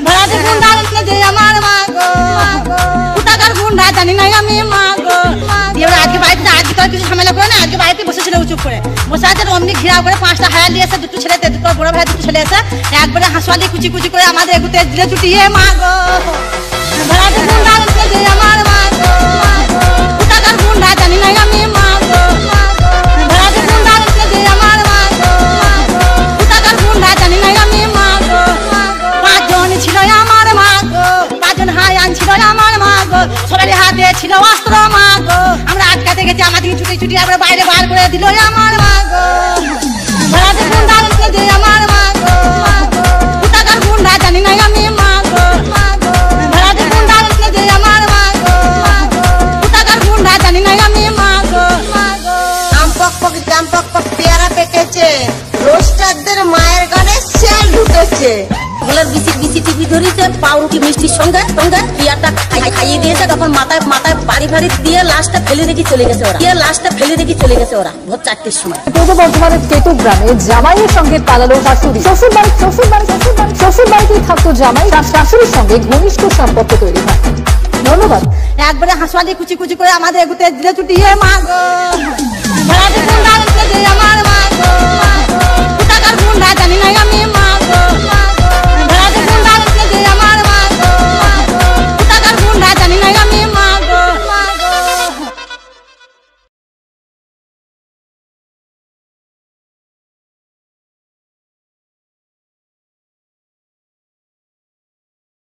ভাড়াতে গুন্ডা যে আমার মা গো, কোথাকার গুন্ডা জানি না আমি মা গো। এবার আজকে বাড়িতে আজকে তো কিছু ঝামেলা করে না, আজকে বাড়িতে বসেছিল চুপ করে বসে আছে। অমনি ঘিরাও করে 5টা হায়ার নিয়ে এসে, দুটো ছেলেতে, দুটো বড় ভাই দুটো ছেলে এসে একবারে হাঁসওয়ালি কুচি কুচি করে আমাদের এগুতে দিলে চুটিয়ে মা গো। ভাড়াতে গুন্ডা যে আমার মা গো, কোথাকার গুন্ডা জানি না আমি মা গো। ভাড়াতে গুন্ডা যে আমার মা গো, কোথাকার গুন্ডা জানি না আমি মা গো। 5 জন ছিল আমার মা গো, 5 জন হায়ান ছিল আমার মা গো। সবারই হাতে ছিল অস্ত্র মা গো। আমরা আটকাতে গেছি, আমাদের ছুটি ছুটি আমরা বাইরে বার করে দিল আমার মা গো। ভাড়াতে গুন্ডা যে আমার মা গো, কোথাকার গুন্ডা জানি না আমি মা গো। ভাড়াতে গুন্ডা যে আমার মা গো, কোথাকার গুন্ডা জানি না আমি মা গো। আম পক পক জাম পক পক পেয়ারা পেকেছে, রোস্টারদের মায়ের গানে সেল ঢুকেছে। বলার বিসি বিসি টিভি ধরেছে, পাউরুটি মিষ্টির সঙ্গে সঙ্গে পিয়ারটা খাইয়ে দিয়েছে। তখন মাথায় মাথায় বাড়ি ফাড়ি দিয়ে লাশটা ফেলে রেখে চলে গেছে ওরা, লাশটা ফেলে রেখে চলে গেছে ওরা ভোর 4টের সময়। পূর্ব বর্ধমানের কেতু গ্রামে জামাইয়ের সঙ্গে পালালো শাশুড়ি। শ্বশুর বাড়িতেই থাকতো জামাই, শাশুড়ির সঙ্গে ঘনিষ্ঠ সম্পর্ক তৈরি হয়। ধন্যবাদ। একবারে হাঁসওয়ালি কুচি কুচি করে আমাদের এগুতে দিলে চুটিয়ে মা গো।